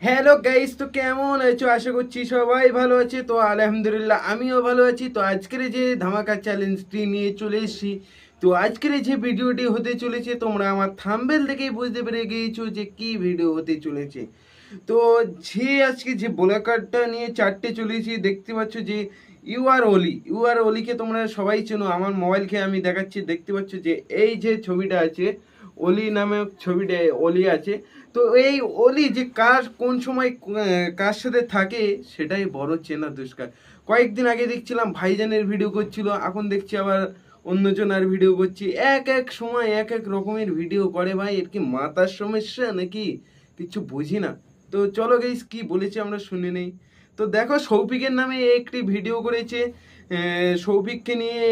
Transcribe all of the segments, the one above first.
Hello guys, তো কেমন আছো? আশা করছি সবাই ভালো আছে। তো আলহামদুলিল্লাহ আমিও ভালো আছি। তো আজকের যে ধামাকা চ্যালেঞ্জটি নিয়ে চলে এসেছি। তো আজকের যে ভিডিওটি হতে চলেছে, তোমরা আমার থাম্বনেল দেখেই বুঝতে পেরে গিয়েছো যে কি ভিডিও হতে চলেছে। তো আজকে যে ব্লক কার্ডটা নিয়ে চারটে চলেছি, দেখতে পাচ্ছ যে ইউ আর ওলিকে তোমরা সবাই চেনো। আমার মোবাইলকে আমি দেখাচ্ছি, দেখতে পাচ্ছ যে এই যে ছবিটা আছে, অলি নামে ছবিটা অলি আছে। তো এই অলি যে কার কোন সময় কার সাথে থাকে সেটাই বড় চেনা দুষ্কার। কয়েকদিন আগে দেখছিলাম ভাইজানের ভিডিও করছিল, এখন দেখছি আবার অন্যজন আর ভিডিও করছি। এক এক সময় এক এক রকমের ভিডিও করে ভাই, এর কি মাথার সমস্যা নাকি কিছু বুঝি না। তো চলো গাইস, কি বলেছে আমরা শুনে নেই। তো দেখো, সৌভিকের নামে একটি ভিডিও করেছে। সৌভিককে নিয়ে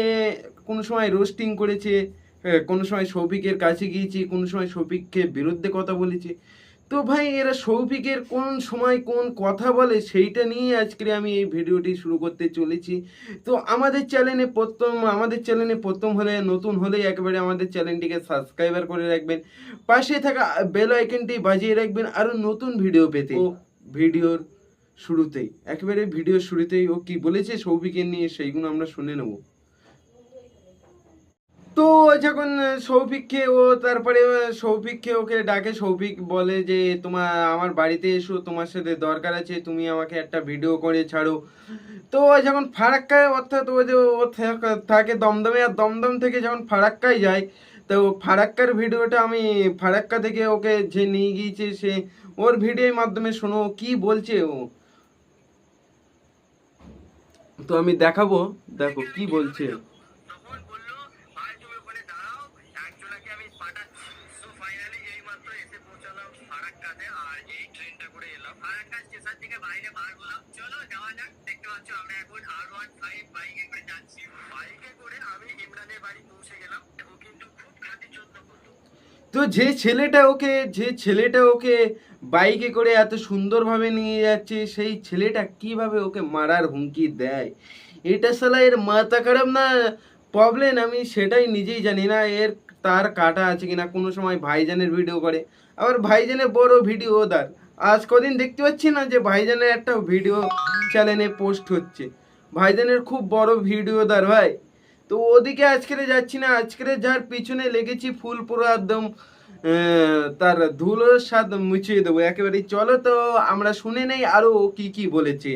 কোনো সময় রোস্টিং করেছে, কোনো সময় সৌভিকের কাছে গিয়েছি, কোনো সময় সৌভিককে বিরুদ্ধে কথা বলেছি। তো ভাই, এরা সৌভিকের কোন সময় কোন কথা বলে সেইটা নিয়ে আজকে আমি এই ভিডিওটি শুরু করতে চলেছি। তো আমাদের চ্যানেলে প্রথম হলে, নতুন হলে একেবারে আমাদের চ্যানেলটিকে সাবস্ক্রাইবার করে রাখবেন, পাশে থাকা বেল আইকনটি বাজিয়ে রাখবেন আরও নতুন ভিডিও পেতে। ও ভিডিওর ভিডিওর শুরুতেই ও কি বলেছে সৌভিকের নিয়ে সেইগুলো আমরা শুনে নেব। তো যখন সৌভিককে ওকে ডাকে, সৌভিক বলে যে আমার বাড়িতে এসো, তোমার সাথে দরকার আছে, তুমি আমাকে একটা ভিডিও করে ছাড়ো। তো ও যখন ফারাক্কায়, অর্থাৎ ও যে ও থাকে দমদমে, আর দমদম থেকে যখন ফারাক্কায় যায়, তো ফারাক্কার ভিডিওটা আমি ফারাক্কা থেকে ওকে যে নিয়ে গিয়েছে, সে ওর ভিডিওর মাধ্যমে শোনো কি বলছে ও। তো আমি দেখাবো, দেখো কি বলছে। তো যে ছেলেটা ওকে বাইকে করে এত সুন্দরভাবে নিয়ে যাচ্ছে, সেই ছেলেটা কিভাবে ওকে মারার হুমকি দেয়, এটা শালা এর মাথা খারাপ না প্রবলেম, আমি সেটাই নিজেই জানি না। তার কাটা আছে কিনা। কোনো সময় ভাইজানের ভিডিও করে, আবার ভাইজানের বড় ভিডিওদার। আজ কদিন দেখতে পাচ্ছি না যে ভাইজানের একটা ভিডিও চ্যানেলে পোস্ট হচ্ছে। ভাইজানের খুব বড় ভিডিওদার ভাই। তো ওদিকে আজকেরে যাচ্ছি না, আজকেরে যার পিছনে লেগেছি ফুল পুরো একদম তার ধুলোর স্বাদ মুছিয়ে দেবো একেবারে। চলো তো আমরা শুনে নেই আরো ও কি কি বলেছে।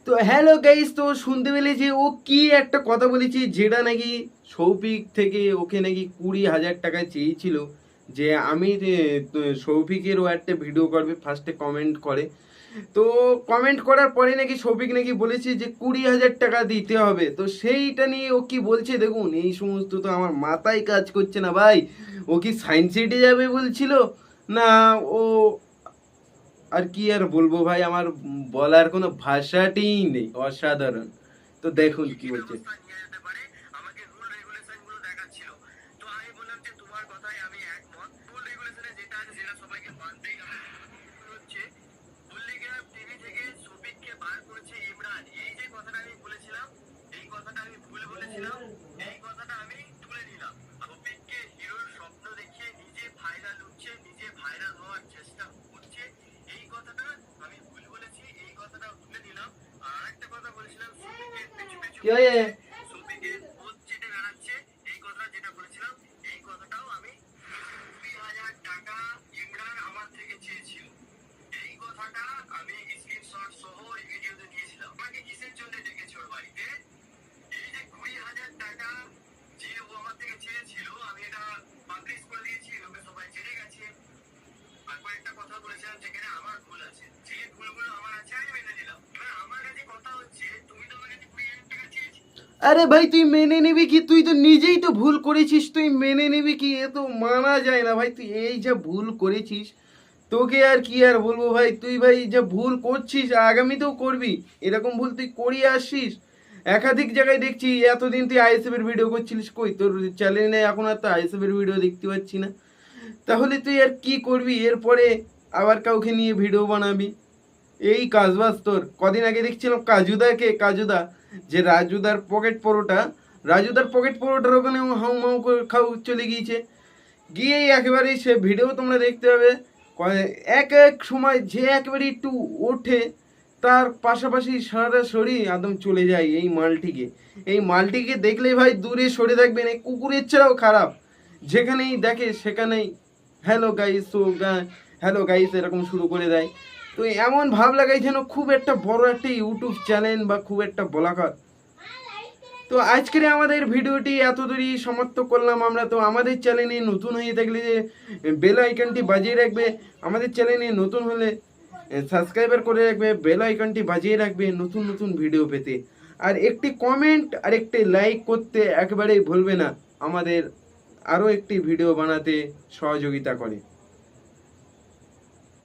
তো হ্যালো গাইস, তো শুনতে পেলে যে ও কি একটা কথা বলেছি, যেটা নাকি সৌভিক থেকে ওকে নাকি 20,000 টাকা চেয়েছিল। যে আমি সৌভিকের ও একটা ভিডিও করবে, ফার্স্টে কমেন্ট করে। তো কমেন্ট করার পরে নাকি সৌভিক নাকি বলেছে যে 20,000 টাকা দিতে হবে। তো সেইটা নিয়ে ও কি বলছে দেখুন। এই সমস্ত তো আমার মাথায় কাজ করছে না ভাই। ও কি সায়েন্স সিটি যাবে বলছিল, না ও আর কি আর বলবো ভাই, আমার বলার কোনো ভাষাটিই নেই, অসাধারণ। তো দেখুন কি বলছে। কি হয়ে সৌভিকে বোধ চেটে বেড়াচ্ছে, এই কথা যেটা বলেছিলাম, এই কথাটাও আমি 20,000 টাকা ইমরান আমার থেকে চেয়েছিল। এই কথাটা আমি স্ক্রিনশট সহ ওই ভিডিওতে দিয়েছিলাম। আমাকে কিসের জন্য ডেকেছে ওর বাড়িতে? এই যে 20,000 টাকা যে ও আমার থেকে চেয়েছিল, আমি এটা পাবলিশ করে দিয়েছি, লোকে সবাই জেনে গেছে। আর কয়েকটা কথা বলেছিলাম যেখানে আমার ভুল আছে, যে ভুলগুলো আমার আছে আমি মেনে নিলাম। এবার আমার কাছে কথা হচ্ছে, তুমি তো আমার কাছে 20,000 টাকা চেয়েছো। আরে ভাই তুই মেনে নিবি কি? তুই তো নিজেই তো ভুল করেছিস, তুই মেনে নিবি কি? এ তো মানা যায় না ভাই। তুই এই যা ভুল করেছিস, তোকে আর কি আর বলবো ভাই। তুই ভাই যা ভুল করছিস আগামীতেও করবি, এরকম ভুল তুই করিয়ে আসছিস। একাধিক জায়গায় দেখছি এতদিন তুই আইএসএফ এর ভিডিও করছিলিস, কই তোর চ্যানেলে এখন আর তো আইএসএফ এর ভিডিও দেখতে পাচ্ছি না। তাহলে তুই আর কি করবি? এরপরে আবার কাউকে নিয়ে ভিডিও বানাবি, এই কাজবাজ তোর। কদিন আগে দেখছিলাম কাজুদা, যে রাজুদার পকেট পরোটার ওখানে হাউ মাউ করে খাও চলে গিয়েছে। গিয়েই একেবারে সে ভিডিও তোমরা দেখতে হবে। এক এক সময় যে একেবারে একটু ওঠে, তার পাশাপাশি সারাটা শরীর একদম চলে যায় এই মালটিকে দেখলেই ভাই দূরে সরে থাকবেন। এই কুকুরের ছাড়াও খারাপ, যেখানেই দেখে সেখানেই হ্যালো গাইস এরকম শুরু করে দেয়। তো এমন ভাব লাগাই যেন খুব একটা বড় একটা ইউটিউব চ্যানেল বা খুব একটা বলাকর। তো আজকের আমাদের ভিডিওটি এত দূরই সমাপ্ত করলাম আমরা। তো আমাদের চ্যানেলে নতুন হয়ে থাকলে যে বেল আইকনটি বাজিয়ে রাখবে, আমাদের চ্যানেলে নতুন হলে সাবস্ক্রাইবার করে রাখবে, বেল আইকনটি বাজিয়ে রাখবে নতুন নতুন ভিডিও পেতে। আর একটি কমেন্ট আর একটি লাইক করতে একেবারেই ভুলবে না, আমাদের আরও একটি ভিডিও বানাতে সহযোগিতা করে।